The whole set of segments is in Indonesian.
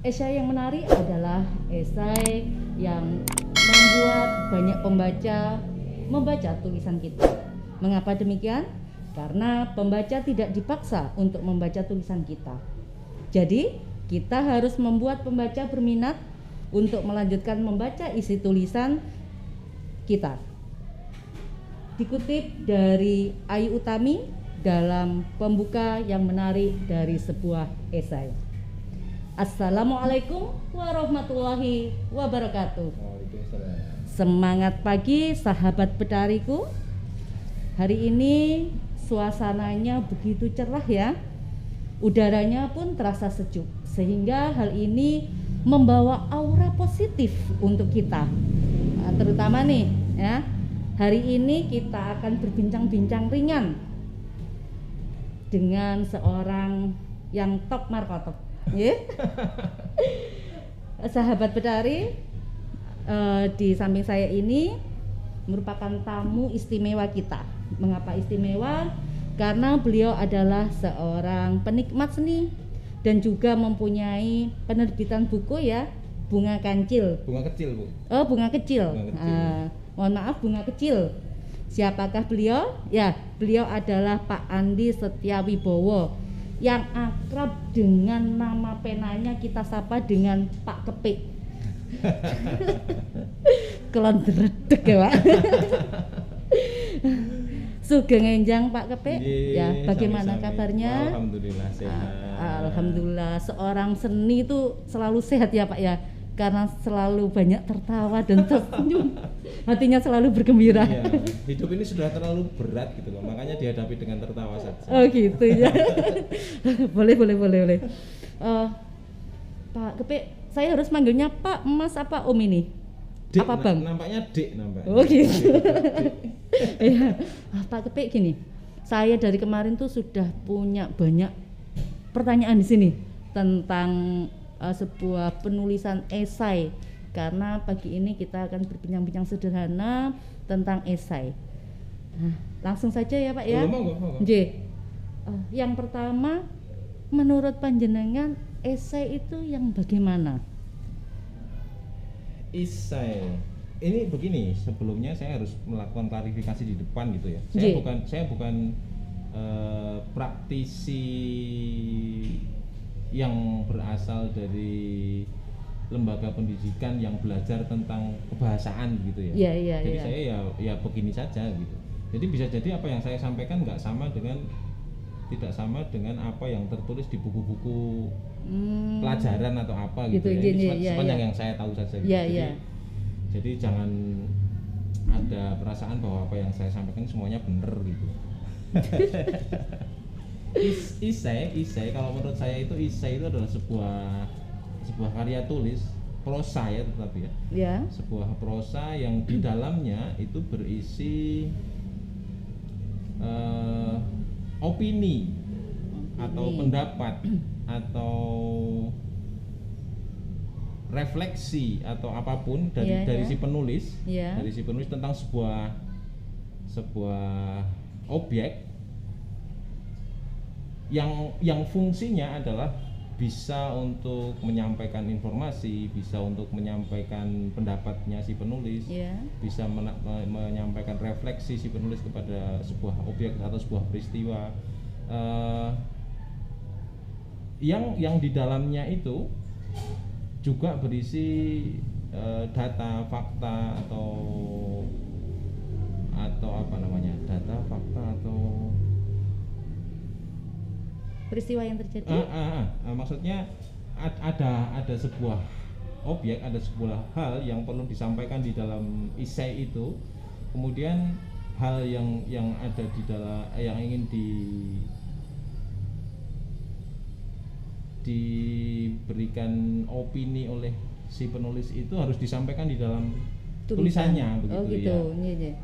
Esai yang menarik adalah esai yang membuat banyak pembaca membaca tulisan kita. Mengapa demikian? Karena pembaca tidak dipaksa untuk membaca tulisan kita. Jadi, kita harus membuat pembaca berminat untuk melanjutkan membaca isi tulisan kita. Dikutip dari Ayu Utami dalam pembuka yang menarik dari sebuah esai. Assalamualaikum warahmatullahi wabarakatuh. Semangat pagi sahabat petariku. Hari ini suasananya begitu cerah ya. Udaranya pun terasa sejuk, sehingga hal ini membawa aura positif untuk kita. Nah, terutama nih ya, hari ini kita akan berbincang-bincang ringan dengan seorang yang top markotop. Yeah. Sahabat Betari, di samping saya ini merupakan tamu istimewa kita. Mengapa istimewa? Karena beliau adalah seorang penikmat seni dan juga mempunyai penerbitan buku ya, Bunga Kancil. Bunga kecil, Bu. Oh, bunga kecil. Bunga kecil. Mohon maaf, bunga kecil. Siapakah beliau? Ya, beliau adalah Pak Andi Setiawibowo yang akrab dengan nama penanya kita sapa dengan Pak Kepik. Kelon dredeg ya, Pak. Sugeng enjang Pak Kepik. Ya, bagaimana kabarnya? Alhamdulillah sehat. Alhamdulillah, seorang seni itu selalu sehat ya Pak ya, karena selalu banyak tertawa dan tersenyum, hatinya selalu bergembira. Iya, hidup ini sudah terlalu berat gitu loh, makanya dihadapi dengan tertawa saja. Oh gitu ya. boleh. Pak Kepik, saya harus manggilnya Pak, Mas, apa Om ini? Dek, apa Bang? Nampaknya Dek nampaknya. Oh gitu. Iya. Pak Kepik gini, saya dari kemarin tuh sudah punya banyak pertanyaan di sini tentang sebuah penulisan esai, karena pagi ini kita akan berbincang-bincang sederhana tentang esai. Nah, langsung saja ya Pak ya. Monggo. Yang pertama, menurut panjenengan esai itu yang bagaimana? Esai ini begini, sebelumnya saya harus melakukan klarifikasi di depan gitu ya. Saya bukan praktisi yang berasal dari lembaga pendidikan yang belajar tentang kebahasaan gitu ya. Iya. Jadi saya ya begini saja gitu. Jadi bisa jadi apa yang saya sampaikan tidak sama dengan apa yang tertulis di buku-buku pelajaran atau apa gitu ya. Ini sepanjang yang saya tahu saja gitu. Jadi jangan ada perasaan bahwa apa yang saya sampaikan semuanya benar gitu. Isai kalau menurut saya itu adalah sebuah karya tulis prosa ya, tetapi ya. Sebuah prosa yang di dalamnya itu berisi opini atau pendapat atau refleksi atau apapun dari si penulis, dari si penulis tentang sebuah objek yang fungsinya adalah bisa untuk menyampaikan informasi, bisa untuk menyampaikan pendapatnya si penulis, bisa menyampaikan refleksi si penulis kepada sebuah objek atau sebuah peristiwa, yang di dalamnya itu juga berisi data, fakta atau apa namanya, data, fakta atau peristiwa yang terjadi. Maksudnya ada sebuah objek, ada sebuah hal yang perlu disampaikan di dalam esai itu. Kemudian hal yang ada di dalam yang ingin diberikan opini oleh si penulis itu harus disampaikan di dalam tulisannya begitu. Oh gitu. Ya.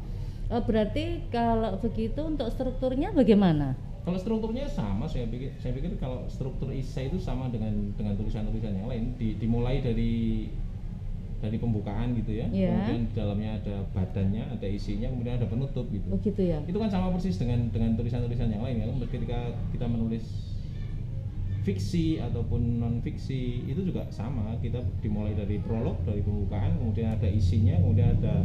Oh, berarti kalau begitu untuk strukturnya bagaimana? Kalau strukturnya sama, saya pikir kalau struktur esai itu sama dengan tulisan-tulisan yang lain. Dimulai dari pembukaan gitu ya. Kemudian di dalamnya ada badannya, ada isinya, kemudian ada penutup gitu. Oh gitu ya. Itu kan sama persis dengan tulisan-tulisan yang lain ya. Ketika kita menulis fiksi ataupun non fiksi itu juga sama, kita dimulai dari prolog, dari pembukaan, kemudian ada isinya, kemudian ada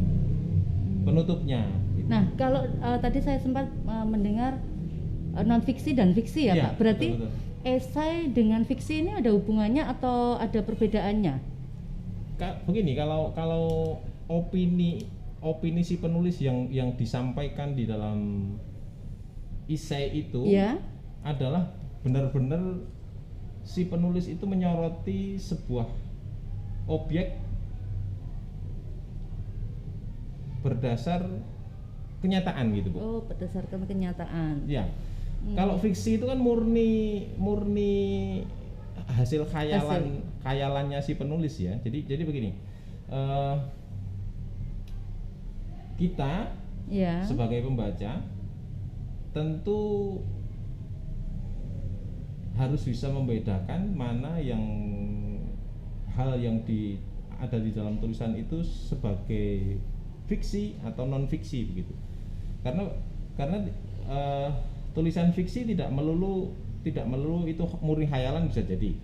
penutupnya gitu. Nah, kalau tadi saya sempat mendengar non fiksi dan fiksi ya, Pak. Berarti betul. Esai dengan fiksi ini ada hubungannya atau ada perbedaannya? Begini, kalau opini si penulis yang disampaikan di dalam esai itu adalah benar-benar si penulis itu menyoroti sebuah objek berdasar kenyataan gitu, Bu. Oh, berdasarkan kenyataan. Ya. Kalau fiksi itu kan murni hasil khayalannya si penulis ya. Jadi begini, kita sebagai pembaca tentu harus bisa membedakan mana yang hal yang ada di dalam tulisan itu sebagai fiksi atau non fiksi begitu. Karena tulisan fiksi tidak melulu itu murni khayalan, bisa jadi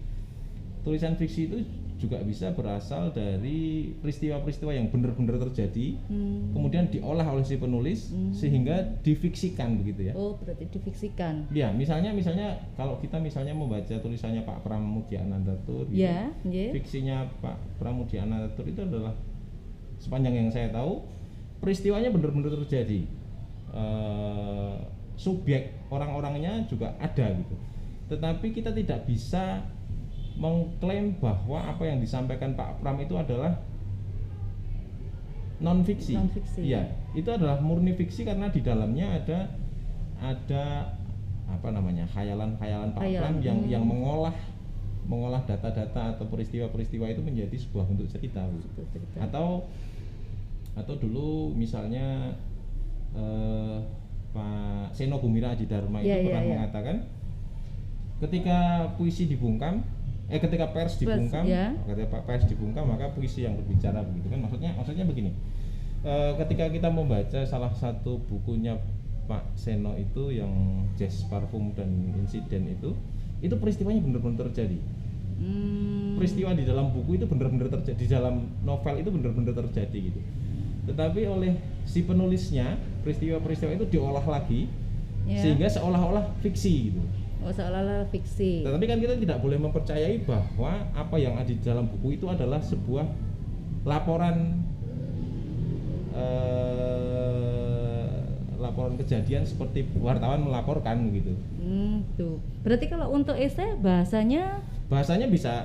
tulisan fiksi itu juga bisa berasal dari peristiwa-peristiwa yang benar-benar terjadi, kemudian diolah oleh si penulis sehingga difiksikan begitu ya. Oh, berarti difiksikan. Ya, misalnya kalau kita membaca tulisannya Pak Pramudia Anantatur, gitu, fiksinya Pak Pramudia Anantatur itu adalah, sepanjang yang saya tahu, peristiwanya benar-benar terjadi. Subjek orang-orangnya juga ada gitu. Tetapi kita tidak bisa mengklaim bahwa apa yang disampaikan Pak Pram itu adalah non fiksi. Iya, itu adalah murni fiksi karena di dalamnya ada apa namanya, khayalan Pak Pram yang mengolah data-data atau peristiwa-peristiwa itu menjadi sebuah bentuk cerita. Atau dulu misalnya Pak Seno Bumira Adidharma itu pernah mengatakan ketika puisi dibungkam, ketika pers dibungkam, ketika pers dibungkam maka puisi yang berbicara begitu kan, maksudnya begini. Ketika kita membaca salah satu bukunya Pak Seno itu yang Jazz Parfum dan Insiden itu peristiwanya benar-benar terjadi. Peristiwa di dalam buku itu benar-benar terjadi, di dalam novel itu benar-benar terjadi gitu. Tetapi oleh si penulisnya peristiwa-peristiwa itu diolah lagi sehingga seolah-olah fiksi gitu. Oh, seolah-olah fiksi. Tetapi kan kita tidak boleh mempercayai bahwa apa yang ada di dalam buku itu adalah sebuah laporan kejadian seperti wartawan melaporkan gitu. Tuh. Berarti kalau untuk esai bahasanya bisa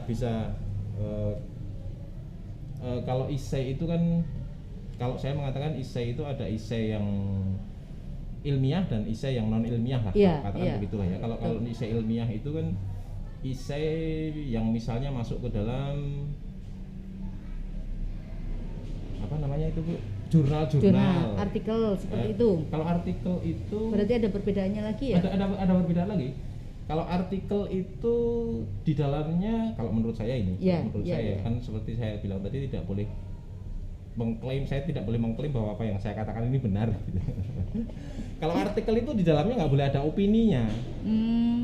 kalau esai itu kan, kalau saya mengatakan esai itu ada esai yang ilmiah dan esai yang non ilmiah lah, katakan begitulah ya. Kalau esai ilmiah itu kan esai yang misalnya masuk ke dalam apa namanya itu, Bu? Jurnal, artikel seperti itu. Kalau artikel itu berarti ada perbedaannya lagi ya? Ada perbedaan lagi. Kalau artikel itu di dalamnya, kalau menurut saya kan seperti saya bilang tadi, saya tidak boleh mengklaim bahwa apa yang saya katakan ini benar gitu. Kalau artikel itu di dalamnya nggak boleh ada opininya,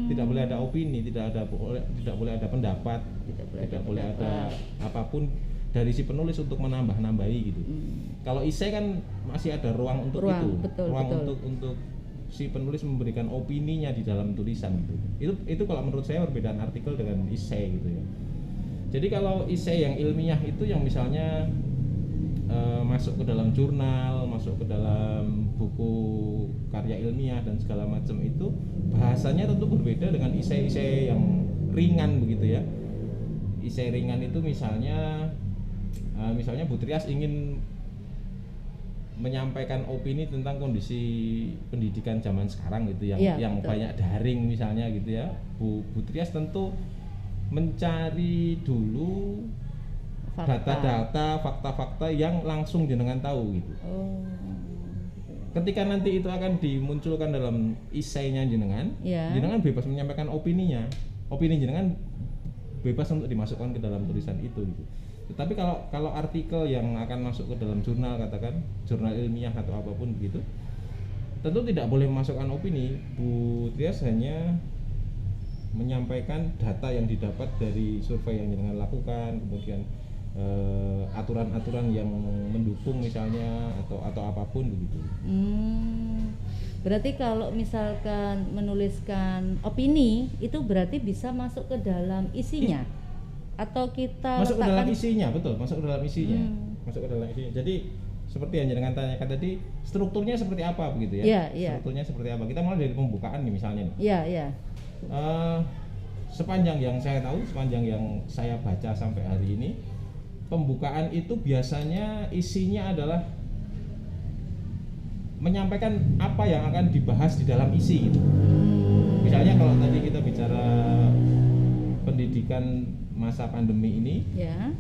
tidak boleh ada opini, tidak boleh ada pendapat, tidak boleh ada apapun dari si penulis untuk menambah-nambahi gitu. Kalau esai kan masih ada ruang untuk itu, untuk si penulis memberikan opininya di dalam tulisan gitu. Itu kalau menurut saya perbedaan artikel dengan esai gitu ya. Jadi kalau esai yang ilmiah itu yang misalnya masuk ke dalam jurnal, masuk ke dalam buku karya ilmiah dan segala macam, itu bahasanya tentu berbeda dengan esai-esai yang ringan begitu ya. Esai ringan itu misalnya Bu Trias ingin menyampaikan opini tentang kondisi pendidikan zaman sekarang gitu yang banyak daring misalnya gitu ya. Bu Trias tentu mencari dulu data-data, fakta-fakta yang langsung jenengan tahu gitu. Ketika nanti itu akan dimunculkan dalam esainya jenengan bebas menyampaikan opininya. Opini jenengan bebas untuk dimasukkan ke dalam tulisan itu gitu. Tetapi kalau artikel yang akan masuk ke dalam jurnal, katakan jurnal ilmiah atau apapun begitu, tentu tidak boleh memasukkan opini. Bu Trias hanya menyampaikan data yang didapat dari survei yang jenengan lakukan, kemudian aturan-aturan yang mendukung misalnya atau apapun begitu. Berarti kalau misalkan menuliskan opini itu berarti bisa masuk ke dalam isinya atau kita masuk ke dalam isinya, betul, masuk ke dalam isinya. Masuk ke dalam isinya. Jadi seperti yang jenengan tanyakan tadi, strukturnya seperti apa begitu ya? Strukturnya seperti apa? Kita mulai dari pembukaan nih misalnya nih. Sepanjang yang saya tahu, sepanjang yang saya baca sampai hari ini, pembukaan itu biasanya isinya adalah menyampaikan apa yang akan dibahas di dalam isi gitu. Misalnya kalau tadi kita bicara pendidikan masa pandemi ini,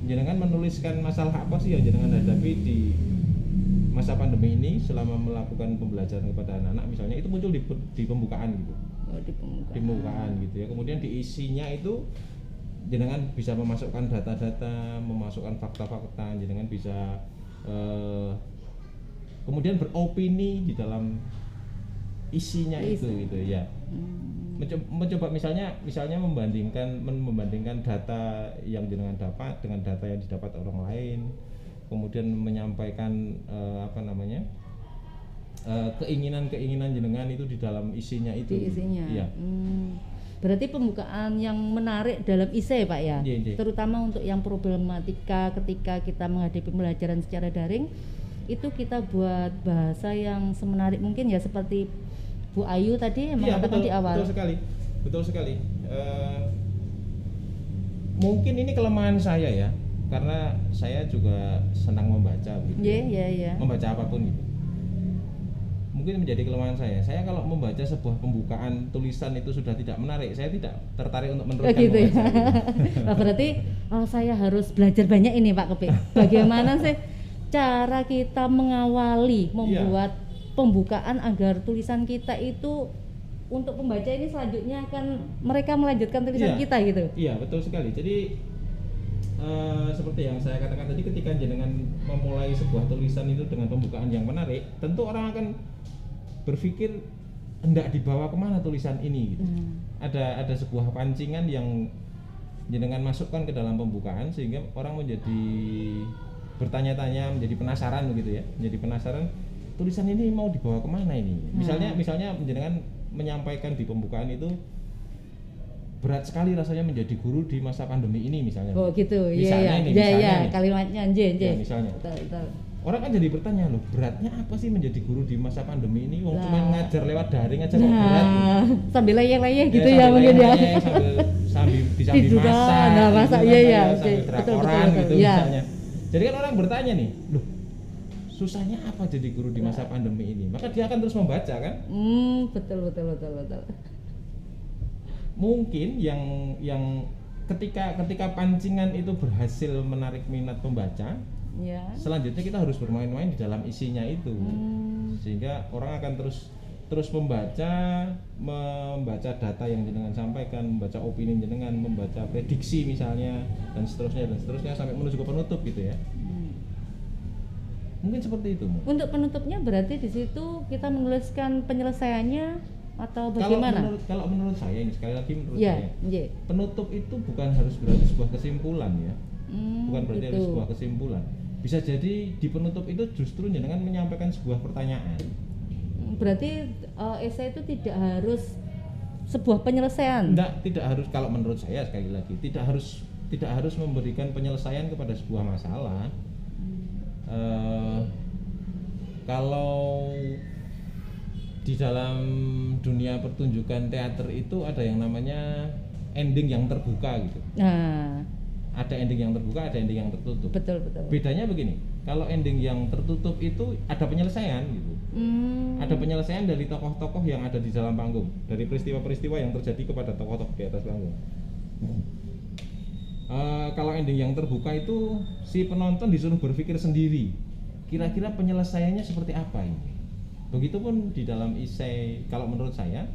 jenengan menuliskan masalah apa sih yang jenengan hadapi di masa pandemi ini selama melakukan pembelajaran kepada anak-anak misalnya, itu muncul di pembukaan gitu. Di pembukaan gitu ya. Kemudian di isinya itu jenengan bisa memasukkan data-data, memasukkan fakta-fakta, jenengan bisa kemudian beropini di dalam isinya itu gitu ya. Mencoba misalnya membandingkan data yang jenengan dapat dengan data yang didapat orang lain, kemudian menyampaikan keinginan jenengan itu di dalam isinya itu. Di isinya. Iya. Berarti pembukaan yang menarik dalam isi Pak ya. Terutama untuk yang problematika ketika kita menghadapi pembelajaran secara daring, itu kita buat bahasa yang semenarik mungkin ya, seperti Bu Ayu tadi yang mengatakan di awal. Betul sekali. Mungkin ini kelemahan saya ya, karena saya juga senang membaca gitu. Membaca apapun gitu. Mungkin menjadi kelemahan saya. Saya kalau membaca sebuah pembukaan tulisan itu sudah tidak menarik, saya tidak tertarik untuk meneruskan gitu membaca. Nah, berarti saya harus belajar banyak ini Pak Kepi. Bagaimana sih cara kita mengawali membuat pembukaan agar tulisan kita itu untuk pembaca ini selanjutnya akan mereka melanjutkan tulisan kita gitu. Iya, betul sekali. Jadi seperti yang saya katakan tadi, ketika jenengan memulai sebuah tulisan itu dengan pembukaan yang menarik, tentu orang akan berpikir hendak dibawa kemana tulisan ini gitu. Ada sebuah pancingan yang jenengan masukkan ke dalam pembukaan sehingga orang menjadi bertanya-tanya, menjadi penasaran begitu ya, menjadi penasaran tulisan ini mau dibawa kemana ini. Misalnya jenengan menyampaikan di pembukaan itu, berat sekali rasanya menjadi guru di masa pandemi ini misalnya. Oh gitu, misalnya kalimatnya misalnya. Betul. Orang kan jadi bertanya, loh beratnya apa sih menjadi guru di masa pandemi ini? Wong cuma ngajar lewat daring aja kok berat. Sambil leyeh-leyeh gitu ya mungkin ya. Sambil masak, sambil drakoran gitu misalnya. Jadi kan orang bertanya nih, loh susahnya apa jadi guru di masa pandemi ini? Maka dia akan terus membaca kan? Betul. Mungkin yang ketika pancingan itu berhasil menarik minat pembaca, selanjutnya kita harus bermain-main di dalam isinya itu, sehingga orang akan terus membaca data yang jenengan sampaikan, membaca opini jenengan, membaca prediksi misalnya, dan seterusnya sampai menuju ke penutup gitu ya. Mungkin seperti itu. Untuk penutupnya berarti di situ kita menuliskan penyelesaiannya atau bagaimana? Kalau menurut saya ini sekali lagi saya, penutup itu bukan harus berarti sebuah kesimpulan ya. Bukan berarti harus sebuah kesimpulan. Bisa jadi di penutup itu justru jenengan menyampaikan sebuah pertanyaan. Berarti esai itu tidak harus sebuah penyelesaian. Tidak harus, kalau menurut saya sekali lagi tidak harus memberikan penyelesaian kepada sebuah masalah. Kalau di dalam dunia pertunjukan teater itu ada yang namanya ending yang terbuka gitu. Ada ending yang terbuka, ada ending yang tertutup. Betul. Bedanya begini, kalau ending yang tertutup itu ada penyelesaian gitu. Ada penyelesaian dari tokoh-tokoh yang ada di dalam panggung, dari peristiwa-peristiwa yang terjadi kepada tokoh-tokoh di atas panggung. Kalau ending yang terbuka itu si penonton disuruh berpikir sendiri, kira-kira penyelesaiannya seperti apa ini. Begitupun di dalam esai, kalau menurut saya,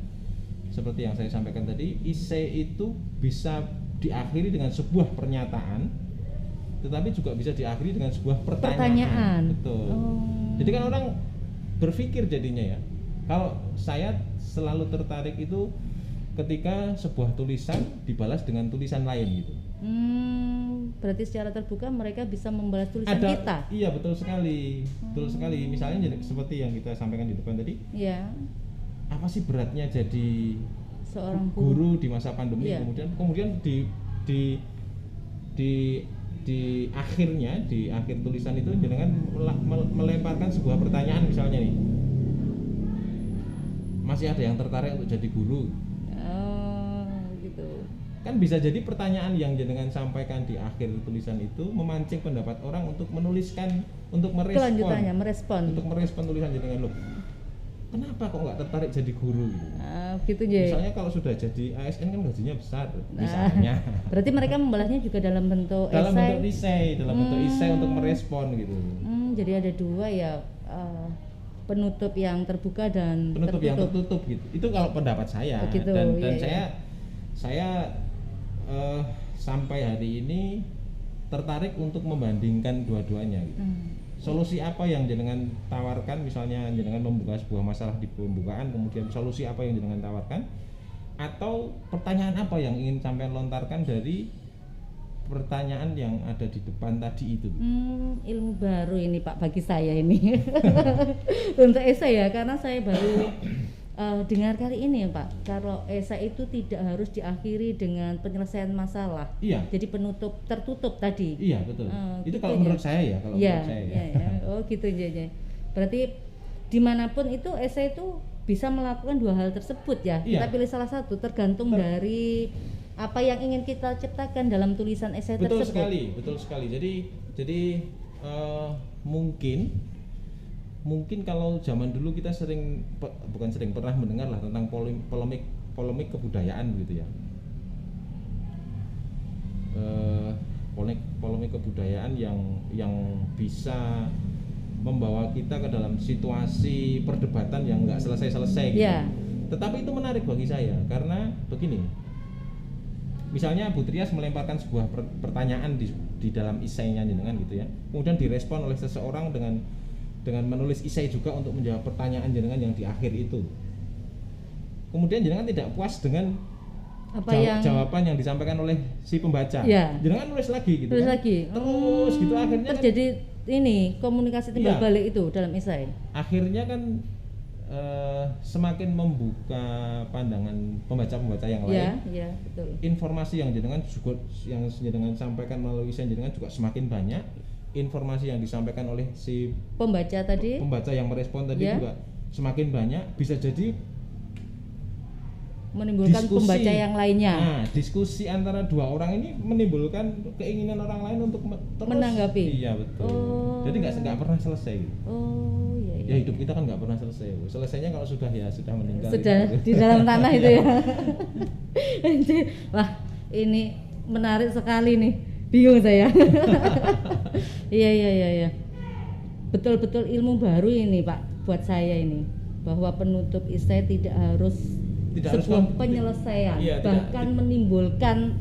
seperti yang saya sampaikan tadi, esai itu bisa diakhiri dengan sebuah pernyataan, tetapi juga bisa diakhiri dengan sebuah pertanyaan. Betul. Jadi kan orang berpikir jadinya ya. Kalau saya selalu tertarik itu ketika sebuah tulisan dibalas dengan tulisan lain gitu. Berarti secara terbuka mereka bisa membalas tulisan kita. Iya, betul sekali. Betul sekali. Misalnya seperti yang kita sampaikan di depan tadi. Iya. Apa sih beratnya jadi seorang guru di masa pandemi? Iya. Kemudian di akhirnya, di akhir tulisan itu jangan melemparkan sebuah pertanyaan, misalnya nih, masih ada yang tertarik untuk jadi guru? Gitu. Kan bisa jadi pertanyaan yang jenengan sampaikan di akhir tulisan itu memancing pendapat orang untuk menuliskan, untuk merespon. Kelanjutannya untuk merespon tulisan jenengan, loh, kenapa kok nggak tertarik jadi guru gitu? Gitu aja. Misalnya kalau sudah jadi ASN kan gajinya besar, misalnya. Berarti mereka membalasnya juga dalam bentuk esai, dalam bentuk esai untuk merespon gitu. Jadi ada dua ya, penutup yang terbuka dan penutup yang tertutup gitu. Itu kalau pendapat saya. Begitu, dan iya. saya sampai hari ini tertarik untuk membandingkan dua-duanya gitu. Solusi apa yang jenengan tawarkan, misalnya jenengan membuka sebuah masalah di pembukaan, kemudian solusi apa yang jenengan tawarkan, atau pertanyaan apa yang ingin sampai lontarkan dari pertanyaan yang ada di depan tadi itu. Ilmu baru ini Pak bagi saya ini. Untuk esai ya, karena saya baru dengar kali ini ya Pak, kalau esai itu tidak harus diakhiri dengan penyelesaian masalah. Iya. Jadi penutup tertutup tadi. Iya betul. Itu gitu kalau ya? menurut saya ya, kalau menurut saya. Ya. Oh gitu aja. Berarti dimanapun itu esai itu bisa melakukan dua hal tersebut ya. Iya. Kita pilih salah satu, tergantung dari apa yang ingin kita ciptakan dalam tulisan esai tersebut. Betul sekali. Jadi mungkin kalau zaman dulu kita pernah mendengar lah tentang polemik kebudayaan gitu ya. Polemik kebudayaan yang bisa membawa kita ke dalam situasi perdebatan yang nggak selesai gitu. Yeah. Tetapi itu menarik bagi saya karena begini. Misalnya Bu Trias melemparkan sebuah pertanyaan di dalam esainya jenengan gitu ya. Kemudian direspon oleh seseorang dengan menulis esai juga untuk menjawab pertanyaan jenengan yang di akhir itu. Kemudian jenengan tidak puas dengan jawaban yang disampaikan oleh si pembaca. Ya. Jenengan nulis lagi gitu. Terus gitu akhirnya terjadi ini komunikasi timbal balik itu dalam esai. Akhirnya kan semakin membuka pandangan pembaca yang lain. Iya, betul. Informasi yang jenengan sampaikan melalui esai jenengan juga semakin banyak. Informasi yang disampaikan oleh si pembaca yang merespon tadi juga semakin banyak, bisa jadi menimbulkan diskusi, pembaca yang lainnya. Nah, diskusi antara dua orang ini menimbulkan keinginan orang lain untuk terus menanggapi. Iya betul. Jadi nggak pernah selesai. Iya. Ya hidup kita kan nggak pernah selesai. Selesainya kalau sudah meninggal. Sudah di dalam tanah itu ya. Wah, ini menarik sekali nih. Bingung saya. Iya. Betul-betul ilmu baru ini Pak buat saya ini, bahwa penutup esai tidak harus sebuah penyelesaian, bahkan menimbulkan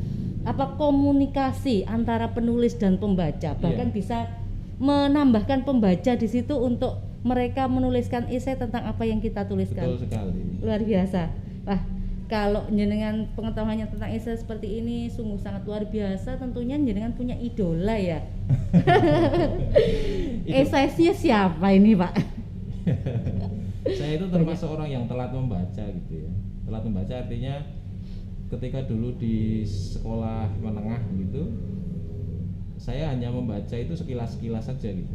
komunikasi antara penulis dan pembaca, bahkan bisa menambahkan pembaca di situ untuk mereka menuliskan esai tentang apa yang kita tuliskan. Betul sekali. Luar biasa. Wah, kalau jenengan pengetahuannya tentang esai seperti ini sungguh sangat luar biasa. Tentunya jenengan punya idola ya. Esainya siapa ini Pak? Saya itu termasuk orang yang telat membaca gitu ya. Telat membaca artinya ketika dulu di sekolah menengah gitu, saya hanya membaca itu sekilas-sekilas saja gitu.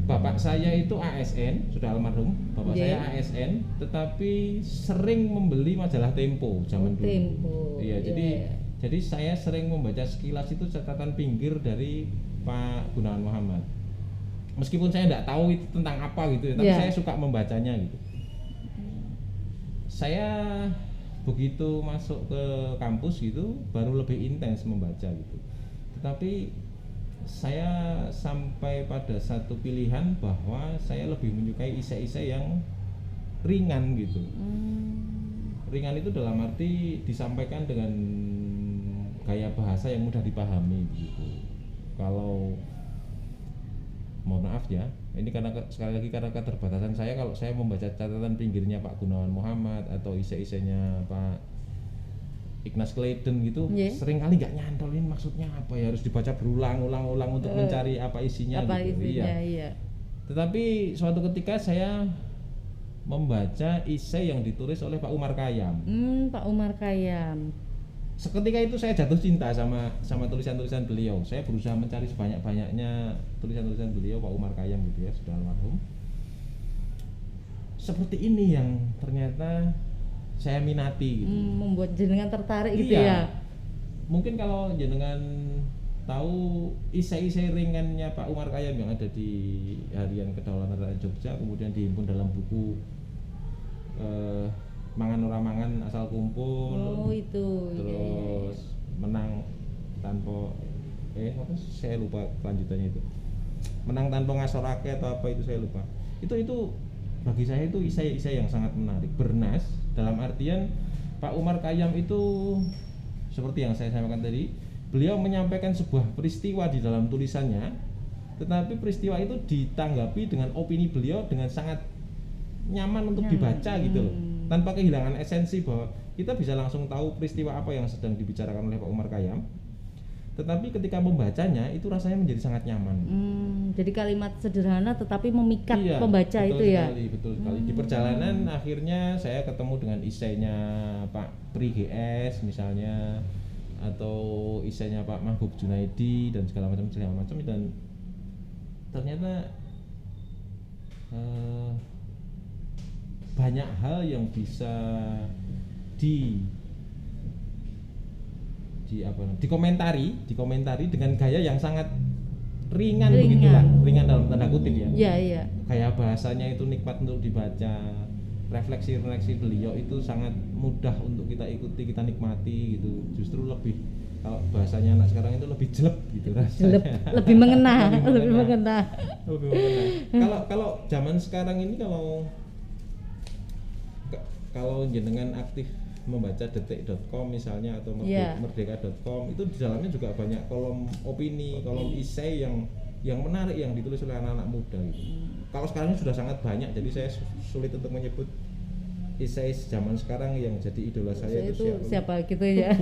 Bapak saya itu ASN, sudah almarhum. Bapak saya ASN, tetapi sering membeli majalah Tempo zaman dulu. Tempo. Iya, jadi saya sering membaca sekilas itu catatan pinggir dari Pak Gunawan Muhammad. Meskipun saya tidak tahu itu tentang apa gitu, tapi saya suka membacanya gitu. Saya begitu masuk ke kampus gitu, baru lebih intens membaca gitu. Tetapi saya sampai pada satu pilihan bahwa saya lebih menyukai esai-esai yang ringan gitu. Ringan itu dalam arti disampaikan dengan gaya bahasa yang mudah dipahami gitu. Kalau mohon maaf ya, ini karena sekali lagi karena keterbatasan saya, kalau saya membaca catatan pinggirnya Pak Gunawan Muhammad atau isai-isainya Pak Ignaz Clayton gitu, sering kali nggak nyantolin maksudnya apa ya, harus dibaca berulang-ulang untuk mencari apa isinya gitu. Iya. Tetapi suatu ketika saya membaca isai yang ditulis oleh Pak Umar Khayyam. Pak Umar Khayyam. Seketika itu saya jatuh cinta sama tulisan-tulisan beliau. Saya berusaha mencari sebanyak-banyaknya tulisan-tulisan beliau, Pak Umar Khayyam gitu ya, sudah almarhum. Seperti ini yang ternyata saya minati gitu. Membuat jenengan tertarik gitu ya. Mungkin kalau jenengan tahu isai-isai ringannya Pak Umar Khayyam yang ada di Harian Kedaulatan Rakyat Jogja, kemudian dihimpun dalam buku Mangan Ora Mangan Asal Kumpul. Itu. Terus Menang Tanpa saya lupa kelanjutannya itu. Menang Tanpa Ngasorake atau apa itu, saya lupa. Itu bagi saya itu isai-isai yang sangat menarik, bernas, dalam artian Pak Umar Khayyam itu seperti yang saya sampaikan tadi, beliau menyampaikan sebuah peristiwa di dalam tulisannya, tetapi peristiwa itu ditanggapi dengan opini beliau dengan sangat nyaman untuk dibaca gitu loh, tanpa kehilangan esensi bahwa kita bisa langsung tahu peristiwa apa yang sedang dibicarakan oleh Pak Umar Khayyam, tetapi ketika membacanya itu rasanya menjadi sangat nyaman. Jadi kalimat sederhana tetapi memikat pembaca itu ya. Betul sekali. Di perjalanan akhirnya saya ketemu dengan isainya Pak Pri GS misalnya, atau isainya Pak Mahbub Junaidi dan segala macam dan ternyata banyak hal yang bisa dikomentari dengan gaya yang sangat ringan. Begitulah, ringan dalam tanda kutip ya. Iya. Gaya bahasanya itu nikmat untuk dibaca, refleksi beliau itu sangat mudah untuk kita ikuti, kita nikmati gitu. Justru lebih, kalau bahasanya anak sekarang itu lebih jelek gitu rasanya. Lebih mengena. Kalau zaman sekarang ini, kalau jenengan aktif membaca detik.com misalnya atau merdeka.com, itu di dalamnya juga banyak kolom opini, kolom isai yang menarik yang ditulis oleh anak-anak muda gitu. Kalau sekarang sudah sangat banyak, jadi saya sulit untuk menyebut isai zaman sekarang yang jadi idola saya itu siapa gitu ya.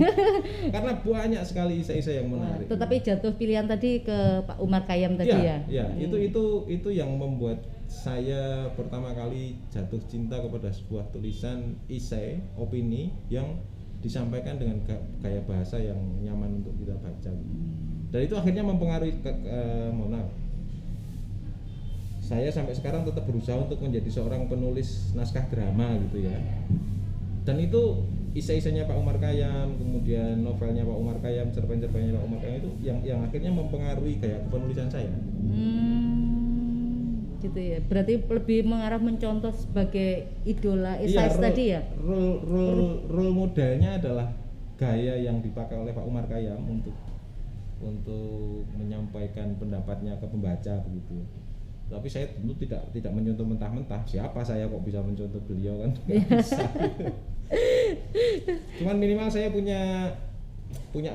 Karena banyak sekali isai-isai yang menarik. Tetapi jatuh pilihan tadi ke Pak Umar Khayyam tadi ya. Itu yang membuat saya pertama kali jatuh cinta kepada sebuah tulisan isai, opini yang disampaikan dengan gaya bahasa yang nyaman untuk kita baca. Dan itu akhirnya mempengaruhi saya sampai sekarang tetap berusaha untuk menjadi seorang penulis naskah drama gitu ya. Dan itu isai-isainya Pak Umar Khayyam, kemudian novelnya Pak Umar Khayyam, cerpen-cerpennya Pak Umar Khayyam itu yang akhirnya mempengaruhi gaya penulisan saya. Gitu ya. Berarti lebih mengarah mencontoh sebagai idola esai tadi ya. Role modelnya adalah gaya yang dipakai oleh Pak Umar Khayyam untuk menyampaikan pendapatnya ke pembaca begitu. Tapi saya tentu tidak mencontoh mentah-mentah. Siapa saya kok bisa mencontoh beliau kan? Nggak bisa. Cuman minimal saya punya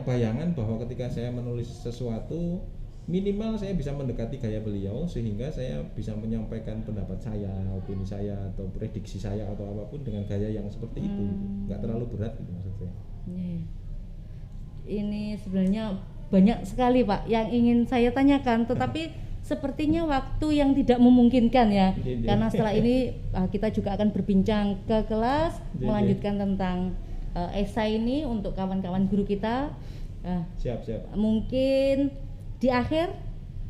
bayangan bahwa ketika saya menulis sesuatu, minimal saya bisa mendekati gaya beliau sehingga saya bisa menyampaikan pendapat saya, opini saya atau prediksi saya atau apapun dengan gaya yang seperti itu. Nggak terlalu berat gitu maksud saya. Ini sebenarnya banyak sekali Pak yang ingin saya tanyakan, tetapi sepertinya waktu yang tidak memungkinkan ya. Karena setelah ini kita juga akan berbincang ke kelas, melanjutkan tentang esai ini untuk kawan-kawan guru kita. Siap. Mungkin di akhir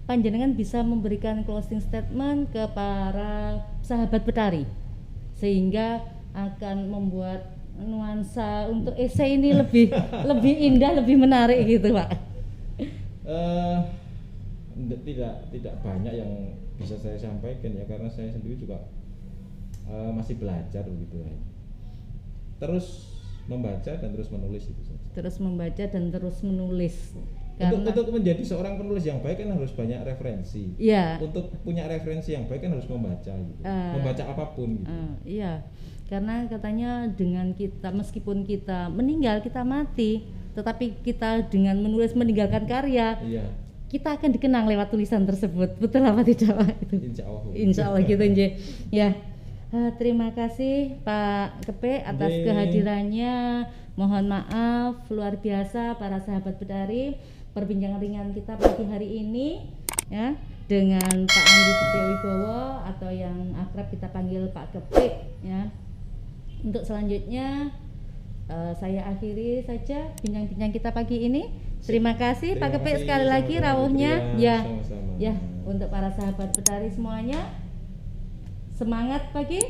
panjenengan bisa memberikan closing statement ke para sahabat petari sehingga akan membuat nuansa untuk esai ini lebih indah, lebih menarik gitu Pak. Tidak banyak yang bisa saya sampaikan ya, karena saya sendiri juga masih belajar begitu ya. Terus membaca dan terus menulis itu saja. Terus membaca dan terus menulis. Untuk menjadi seorang penulis yang baik kan harus banyak referensi. Iya. Untuk punya referensi yang baik kan harus membaca gitu. Membaca apapun gitu. Iya. Karena katanya dengan kita, meskipun kita meninggal, kita mati, tetapi kita dengan menulis meninggalkan karya. Iya. kita akan dikenang lewat tulisan tersebut. Betul apa tidak Pak? Itu. Insya Allah gitu nggih. Ya. Terima kasih Pak Kepe atas kehadirannya. Mohon maaf luar biasa para sahabat Bedari, perbincangan ringan kita pagi hari ini ya dengan Pak Andi Setiawibowo atau yang akrab kita panggil Pak Kepe ya. Untuk selanjutnya saya akhiri saja bincang-bincang kita pagi ini. Terima kasih Pak Kepe sekali lagi rawuhnya ya. Sama-sama. Ya, untuk para sahabat Bedari semuanya, semangat pagi,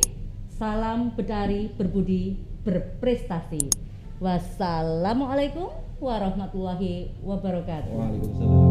salam Bedari berbudi berprestasi. Wassalamualaikum warahmatullahi wabarakatuh. Waalaikumsalam.